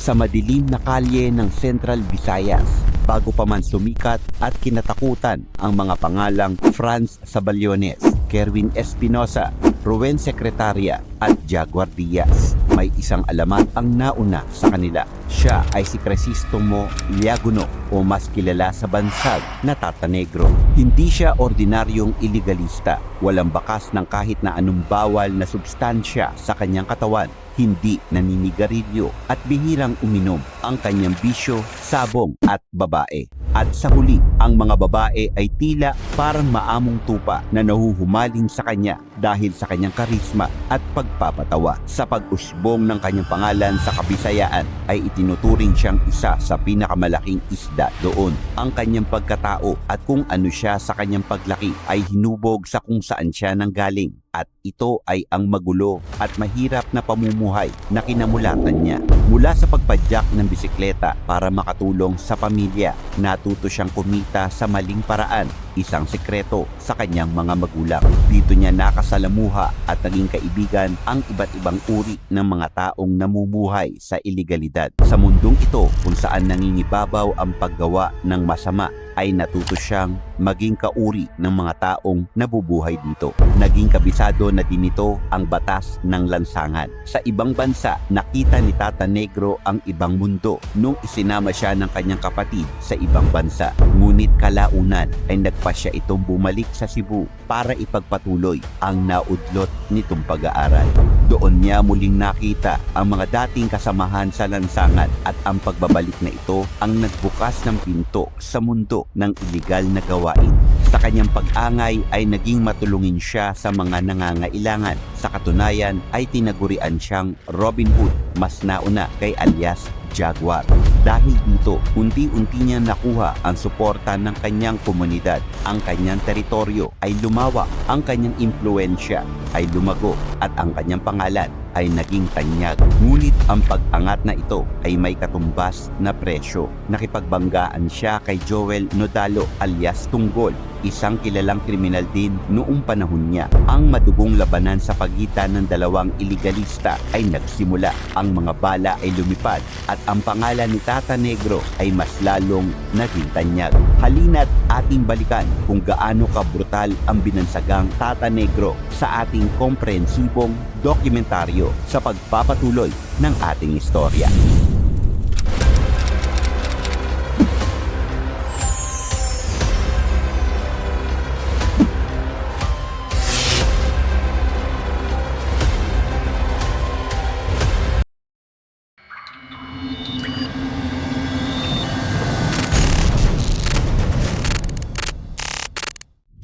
sa madilim na kalye ng Central Visayas bago pa man sumikat at kinatakutan ang mga pangalang Franz Saballones, Kerwin Espinosa, Ruben Secretaria at Jaguar Diaz. May isang alamat ang nauna sa kanila. Siya ay si Crisostomo Liaguno o mas kilala sa bansag na Tata Negro. Hindi siya ordinaryong iligalista. Walang bakas ng kahit na anong bawal na substansya sa kanyang katawan. Hindi naninigarilyo at bihirang uminom. Ang kanyang bisyo, sabong at babae. At sa huli, ang mga babae ay tila parang maamong tupa na nahuhumaling sa kanya dahil sa kanyang karisma at pagpapatawa. Sa pag-usbong ng kanyang pangalan sa Kabisayaan ay itinuturing siyang isa sa pinakamalaking isda doon. Ang kanyang pagkatao at kung ano siya sa kanyang paglaki ay hinubog sa kung saan siya nanggaling. At ito ay ang magulo at mahirap na pamumuhay na kinamulatan niya. Mula sa pagpadyak ng bisikleta para makatulong sa pamilya, natuto siyang kumita sa maling paraan, isang sekreto sa kanyang mga magulang. Dito niya nakasalamuha at naging kaibigan ang iba't ibang uri ng mga taong namumuhay sa ilegalidad. Sa mundong ito kung saan nangingibabaw ang paggawa ng masama, ay natuto siyang maging kauri ng mga taong nabubuhay dito. Naging kabisado na din ito ang batas ng lansangan. Sa ibang bansa, nakita ni Tata Negro ang ibang mundo nung isinama siya ng kanyang kapatid sa ibang bansa. Ngunit kalaunan ay nagpasya itong bumalik sa Cebu para ipagpatuloy ang naudlot nitong pag-aaral. Doon niya muling nakita ang mga dating kasamahan sa lansangan at ang pagbabalik na ito ang nagbukas ng pinto sa mundo ng iligal na gawain. Sa kanyang pag-angay ay naging matulungin siya sa mga nangangailangan. Sa katunayan ay tinagurian siyang Robin Hood, mas nauna kay alias Jaguar. Dahil dito, unti-unti niya nakuha ang suporta ng kanyang komunidad. Ang kanyang teritoryo ay lumawak, ang kanyang impluensya ay lumago at ang kanyang pangalan ay naging tanyag. Ngunit ang pag-angat na ito ay may katumbas na presyo. Nakipagbanggaan siya kay Joel Nodalo alias Tunggol, isang kilalang kriminal din noong panahon niya. Ang madugong labanan sa pagitan ng dalawang iligalista ay nagsimula. Ang mga bala ay lumipad at ang pangalan ni Tata Negro ay mas lalong naging tanyag. Halina't ating balikan kung gaano kabrutal ang binansagang Tata Negro sa ating komprehensibong dokumentaryo sa pagpapatuloy ng ating istorya.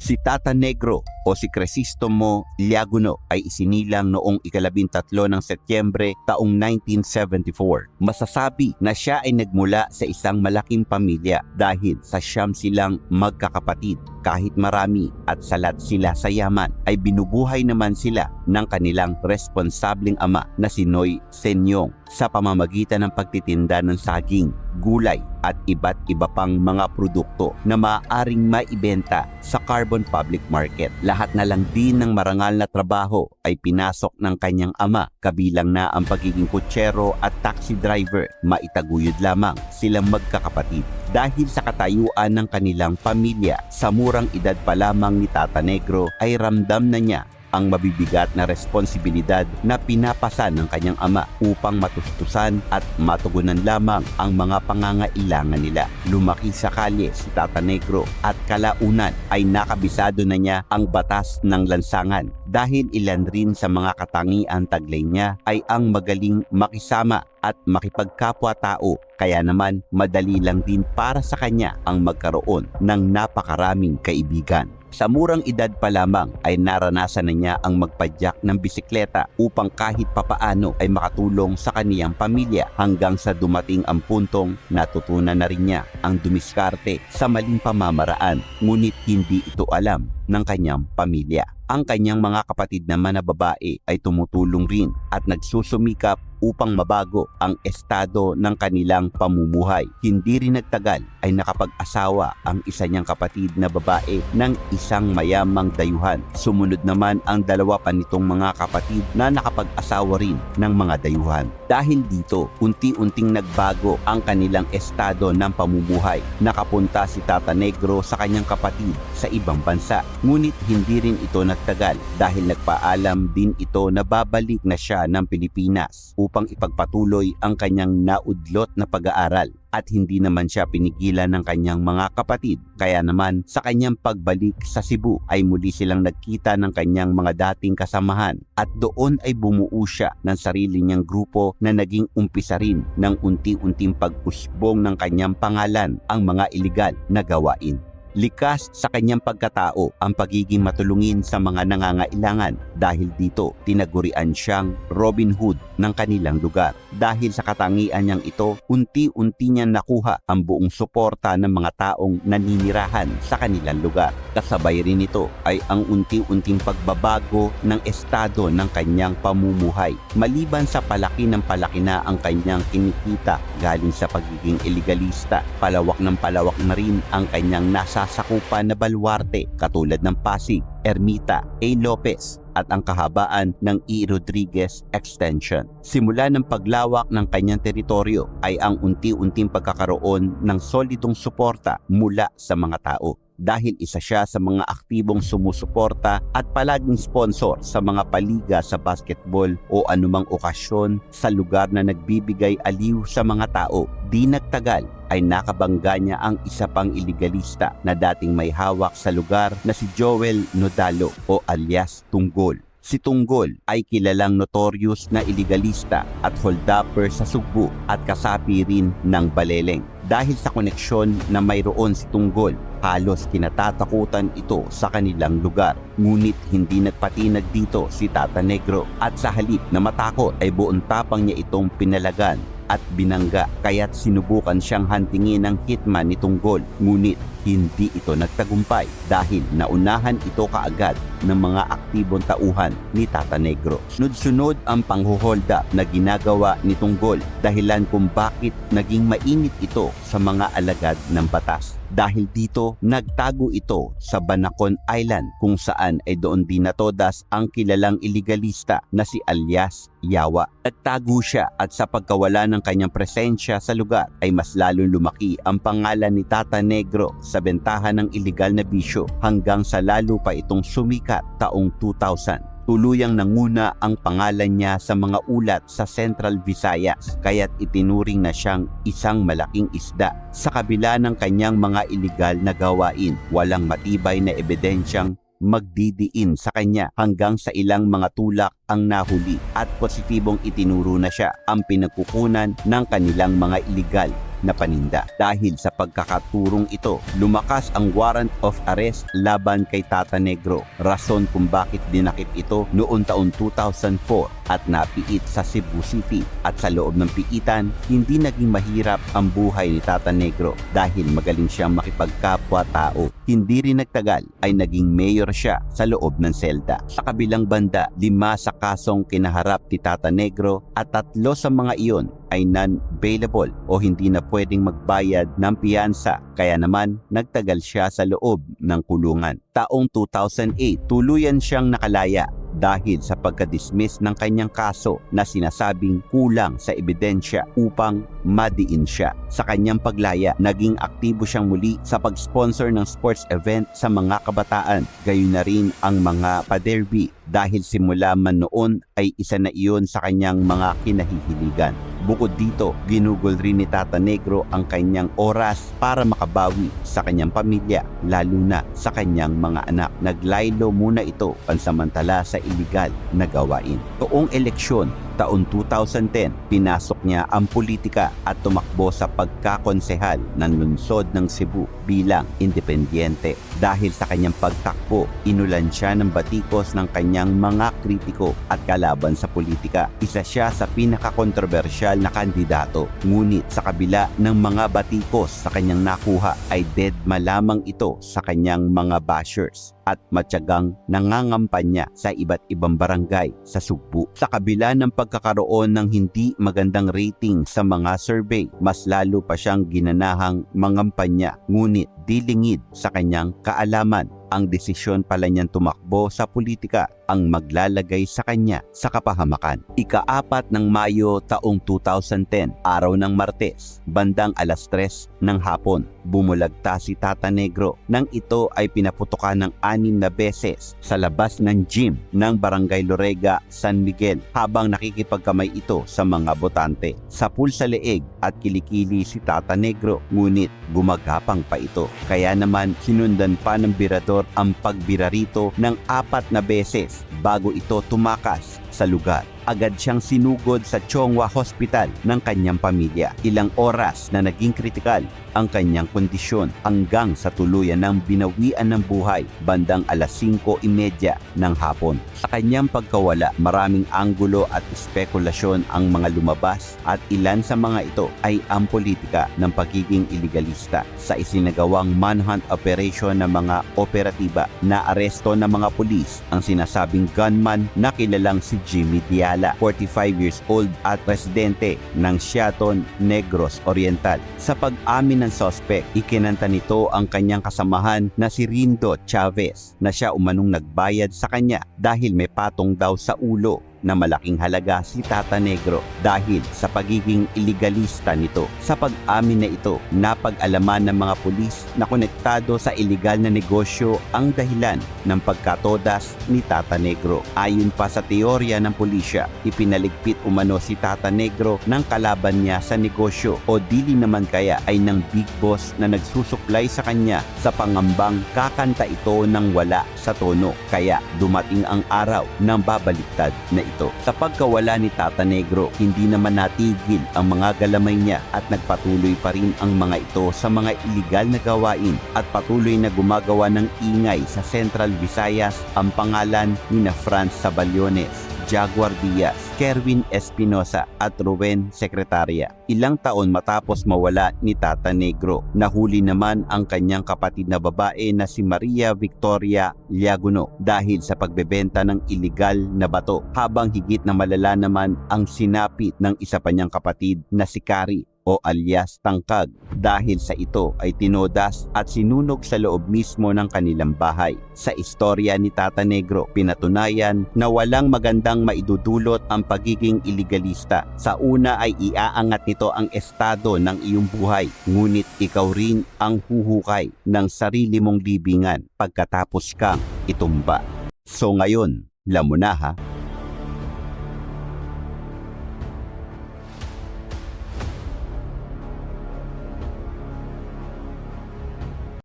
Si Tata Negro o si Crisostomo Liaguno ay isinilang noong ika-13 ng Setyembre taong 1974. Masasabi na siya ay nagmula sa isang malaking pamilya dahil sa siyam silang magkakapatid. Kahit marami at salat sila sa yaman, ay binubuhay naman sila ng kanilang responsableng ama na si Noy Senyong sa pamamagitan ng pagtitinda ng saging, gulay at iba't iba pang mga produkto na maaaring maibenta sa Carbon Public Market. Lahat na lang din ng marangal na trabaho ay pinasok ng kanyang ama, kabilang na ang pagiging kutsero at taxi driver. Maitaguyod lamang silang magkakapatid. Dahil sa katayuan ng kanilang pamilya, sa murang edad pa lamang ni Tata Negro ay ramdam na niya ang mabibigat na responsibilidad na pinapasa ng kanyang ama upang matustusan at matugunan lamang ang mga pangangailangan nila. Lumaki sa kalye si Tata Negro at kalaunan ay nakabisado na niya ang batas ng lansangan dahil ilan rin sa mga katangian taglay niya ay ang magaling makisama at makipagkapwa-tao, kaya naman madali lang din para sa kanya ang magkaroon ng napakaraming kaibigan. Sa murang edad pa lamang ay naranasan na niya ang magpadyak ng bisikleta upang kahit papaano ay makatulong sa kaniyang pamilya hanggang sa dumating ang puntong natutunan na rin niya ang dumiskarte sa maling pamamaraan, ngunit hindi ito alam ng kanyang pamilya. Ang kanyang mga kapatid naman na babae ay tumutulong rin at nagsusumikap upang mabago ang estado ng kanilang pamumuhay. Hindi rin nagtagal ay nakapag-asawa ang isa niyang kapatid na babae ng isang mayamang dayuhan. Sumunod naman ang dalawa pa nitong mga kapatid na nakapag-asawa rin ng mga dayuhan. Dahil dito, unti-unting nagbago ang kanilang estado ng pamumuhay. Nakapunta si Tata Negro sa kanyang kapatid sa ibang bansa. Ngunit hindi rin ito nagtagal dahil nagpaalam din ito na babalik na siya ng Pilipinas upang ipagpatuloy ang kanyang naudlot na pag-aaral. At hindi naman siya pinigilan ng kanyang mga kapatid. Kaya naman sa kanyang pagbalik sa Cebu ay muli silang nagkita ng kanyang mga dating kasamahan at doon ay bumuo siya ng sarili niyang grupo na naging umpisa rin ng unti-unting pag-usbong ng kanyang pangalan ang mga iligal na gawain. Likas sa kanyang pagkatao ang pagiging matulungin sa mga nangangailangan. Dahil dito, tinagurian siyang Robin Hood ng kanilang lugar. Dahil sa katangian niyang ito, unti-unti niyang nakuha ang buong suporta ng mga taong naninirahan sa kanilang lugar. Kasabay rin ito ay ang unti-unting pagbabago ng estado ng kanyang pamumuhay. Maliban sa palaki ng palaki na ang kanyang kinikita galing sa pagiging iligalista, palawak ng palawak na rin ang kanyang nasasakupan na baluarte katulad ng Pasig, Ermita, A. Lopez at ang kahabaan ng E. Rodriguez Extension. Simula ng paglawak ng kanyang teritoryo ay ang unti-unting pagkakaroon ng solidong suporta mula sa mga tao. Dahil isa siya sa mga aktibong sumusuporta at palaging sponsor sa mga paliga sa basketball o anumang okasyon sa lugar na nagbibigay aliw sa mga tao. Di nagtagal ay nakabangga niya ang isa pang iligalista na dating may hawak sa lugar na si Joel Nodalo o alias Tunggol. Si Tunggol ay kilalang notorious na iligalista at holdupper sa Sugbo at kasapi rin ng Baleleng. Dahil sa koneksyon na mayroon si Tunggol, halos kinatatakutan ito sa kanilang lugar. Ngunit hindi nagpatinag dito si Tata Negro at sa halip na matakot ay buong tapang niya itong pinalagan at binangga, kaya't sinubukan siyang hantingin ng hitman ni Tunggol. Ngunit hindi ito nagtagumpay dahil naunahan ito kaagad ng mga aktibong tauhan ni Tata Negro. Sunod-sunod ang panghuhold up na ginagawa ni Tunggol, dahilan kung bakit naging mainit ito sa mga alagad ng batas. Dahil dito, nagtago ito sa Banacon Island kung saan ay doon dinatodas ang kilalang iligalista na si alias Yawa. Nagtago siya at sa pagkawala ng kanyang presensya sa lugar ay mas lalong lumaki ang pangalan ni Tata Negro sa bentahan ng iligal na bisyo hanggang sa lalo pa itong sumikat taong 2000. Tuluyang nanguna ang pangalan niya sa mga ulat sa Central Visayas, kaya't itinuring na siyang isang malaking isda. Sa kabila ng kanyang mga iligal na gawain, walang matibay na ebidensyang magdidiin sa kanya hanggang sa ilang mga tulak ang nahuli at positibong itinuro na siya ang pinagkukunan ng kanilang mga iligal na paninda. Dahil sa pagkakaturong ito, lumakas ang warrant of arrest laban kay Tata Negro. Rason kung bakit dinakip ito noong taon 2004 at napiit sa Cebu City. At sa loob ng piitan, hindi naging mahirap ang buhay ni Tata Negro dahil magaling siyang makipagkapwa-tao. Hindi rin nagtagal ay naging mayor siya sa loob ng selda. Sa kabilang banda, 5 sa kasong kinaharap ni Tata Negro at 3 sa mga iyon ay non-bailable o hindi na pwedeng magbayad ng piyansa, kaya naman nagtagal siya sa loob ng kulungan. Taong 2008, tuluyan siyang nakalaya dahil sa pagka-dismiss ng kanyang kaso na sinasabing kulang sa ebidensya upang madiin siya. Sa kanyang paglaya, naging aktibo siyang muli sa pag-sponsor ng sports event sa mga kabataan, gayon na rin ang mga pa-derby dahil simula man noon ay isa na iyon sa kanyang mga kinahihiligan. Bukod dito, ginugol rin ni Tata Negro ang kanyang oras para makabawi sa kanyang pamilya, lalo na sa kanyang mga anak. Naglaylo muna ito pansamantala sa iligal na gawain. Noong eleksyon, taon 2010, pinasok niya ang politika at tumakbo sa pagkakonsehal ng lungsod ng Cebu bilang independyente. Dahil sa kanyang pagtakbo, inulan siya ng batikos ng kanyang mga kritiko at kalaban sa politika. Isa siya sa pinakakontrobersyal na kandidato. Ngunit sa kabila ng mga batikos sa kanyang nakuha ay deadma lamang ito sa kanyang mga bashers. at matyagang nangangampanya sa iba't ibang barangay sa Sugbo. Sa kabila ng pagkakaroon ng hindi magandang rating sa mga survey, mas lalo pa siyang ginanahang mangampanya, ngunit dilingid sa kanyang kaalaman. Ang desisyon pala niyang tumakbo sa politika ang maglalagay sa kanya sa kapahamakan. Ika-4 ng Mayo taong 2010, araw ng Martes, bandang 3:00 ng hapon, bumulagta si Tata Negro nang ito ay pinaputukan ng 6 na beses sa labas ng gym ng Barangay Lorega, San Miguel habang nakikipagkamay ito sa mga botante. Sapul sa leeg at kilikili si Tata Negro, ngunit gumagapang pa ito. Kaya naman sinundan pa ng birador ang pagbira rito ng 4 na beses bago ito tumakas sa lugar. Agad siyang sinugod sa Chongwa Hospital ng kanyang pamilya. Ilang oras na naging kritikal ang kanyang kondisyon hanggang sa tuluyan ng binawian ng buhay bandang 5:30 ng hapon. Sa kanyang pagkawala, maraming anggulo at espekulasyon ang mga lumabas at ilan sa mga ito ay ang politika ng pagiging iligalista. Sa isinagawang manhunt operation ng mga operatiba, na aresto ng mga pulis ang sinasabing gunman na kilalang si Jimmy Diala, 45 years old at residente ng Siaton, Negros Oriental. Sa pag-amin ng suspect, ikinanta nito ang kanyang kasamahan na si Rindo Chavez na siya umanong nagbayad sa kanya dahil may patong daw sa ulo na malaking halaga si Tata Negro dahil sa pagiging iligalista nito. Sa pag-amin na ito, napag-alaman ng mga pulis na konektado sa iligal na negosyo ang dahilan ng pagkatodas ni Tata Negro. Ayon pa sa teorya ng pulisya, ipinaligpit umano si Tata Negro ng kalaban niya sa negosyo o dili naman kaya ay ng big boss na nagsusuklay sa kanya sa pangambang kakanta ito ng wala sa tono. Kaya dumating ang araw ng babaliktad na ito. Sa pagkawala ni Tata Negro, hindi naman natigil ang mga galamay niya at nagpatuloy pa rin ang mga ito sa mga iligal na gawain at patuloy na gumagawa ng ingay sa Central Visayas ang pangalan ni Franz Saballones, Jaguar Diaz, Kerwin Espinosa at Ruben Secretaria. Ilang taon matapos mawala ni Tata Negro, nahuli naman ang kanyang kapatid na babae na si Maria Victoria Liaguno dahil sa pagbebenta ng iligal na bato, habang higit na malala naman ang sinapit ng isa pa niyang kapatid na si Kari o alias Tangkag dahil sa ito ay tinodas at sinunog sa loob mismo ng kanilang bahay. Sa istorya ni Tata Negro, pinatunayan na walang magandang maidudulot ang pagiging iligalista. Sa una ay iaangat nito ang estado ng iyong buhay, ngunit ikaw rin ang huhukay ng sarili mong libingan pagkatapos kang itumba. So ngayon, alam mo na ha?